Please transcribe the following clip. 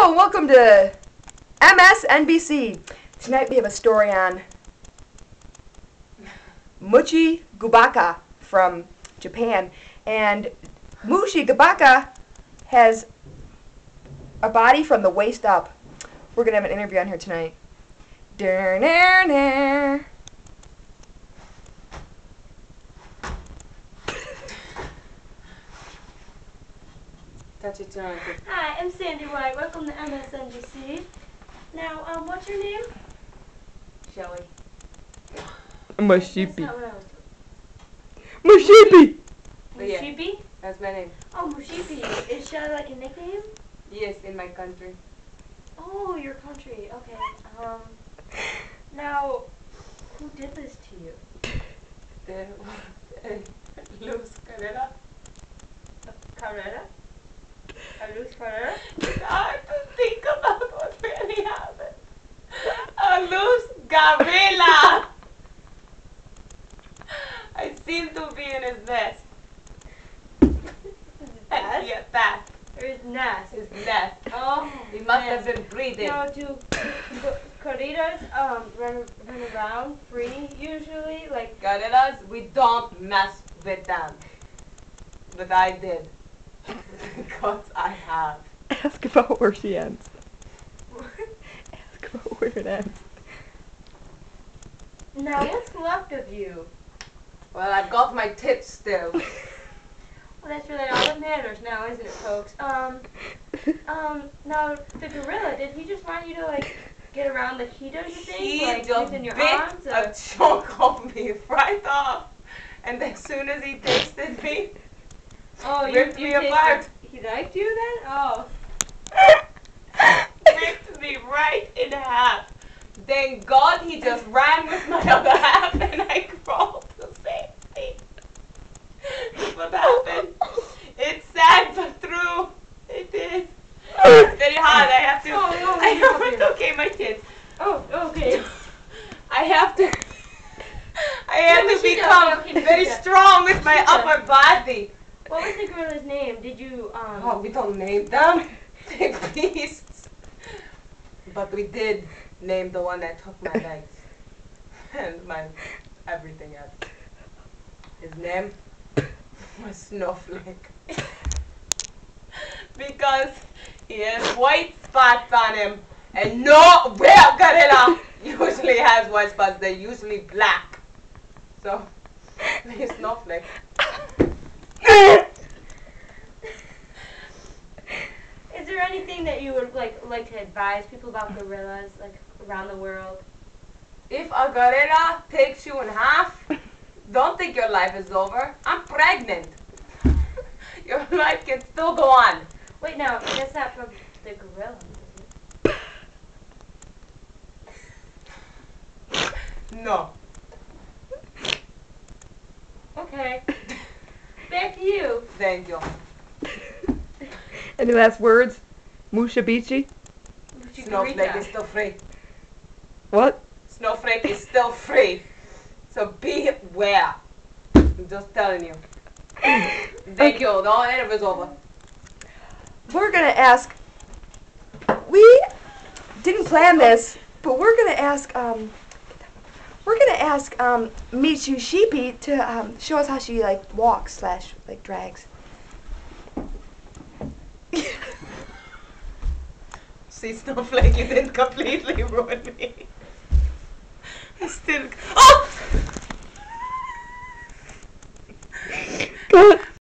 Hello and welcome to MSNBC. Tonight we have a story on Mushi Gubaka from Japan. And Mushi Gubaka has a body from the waist up. We're going to have an interview on here tonight. Touch it, Jonathan. Hi, I'm Sandy White. Welcome to MSNBC. Now, what's your name? Shelly. That's Mushipi. not what I was Mushipi! Yeah. Mushipi? That's my name. Oh, Mushipi. Is Shelly like a nickname? Yes, in my country. Oh, your country. Okay. Now, who did this to you? The Luz Carrera. Carrera? Luz Carrera? I have to think about what really happened. Luz Gabriela. I seem to be in his nest. Nest? Yeah, that. Or his nest? His nest. Oh, He must have been breathing. Now, do corridas run around free usually? Like, Carreras, we don't mess with them. But I did. Because I have. Ask about where she ends. Ask about where it ends. now what's left of you? Well, I've got my tits still. Well, that's really all that matters now, isn't it, folks? Now, the gorilla, did he just want you to, like, get around the cheetah, you think? He like, just using your bit arms? a chunk of me right off. And as soon as he tasted me, Oh, ripped me apart. He liked you then? Oh. ripped me right in half. Thank God he just ran with my other half and I crawled to safety. That's what happened. It's sad but true. It is. It's very hard. I have to. Oh, Okay, my kids. Oh, okay. I have to become Okay, very Cheetah. strong with my Cheetah. upper body. What was the gorilla's name? Did you, Oh, we don't name them. Big beasts. But we did name the one that took my legs. And my everything else. His name was Snowflake. Because he has white spots on him. And no real gorilla usually has white spots. They're usually black. So, he's Snowflake. Is there anything that you would like to advise people about gorillas, like, around the world? If a gorilla takes you in half, don't think your life is over. I'm pregnant. Your life can still go on. Wait, no, that's not from the gorilla, is it? No. Okay. Back to you. Thank you. Any last words? Mushabichi? Snowflake is still free. What? Snowflake is still free. So beware. I'm just telling you. Thank you. The interview's over. We're going to ask, we didn't plan this, but we're going to ask, Michu Sheepy to show us how she, like, walks / like, drags. See, Snowflake, you didn't completely ruin me. Still. Oh!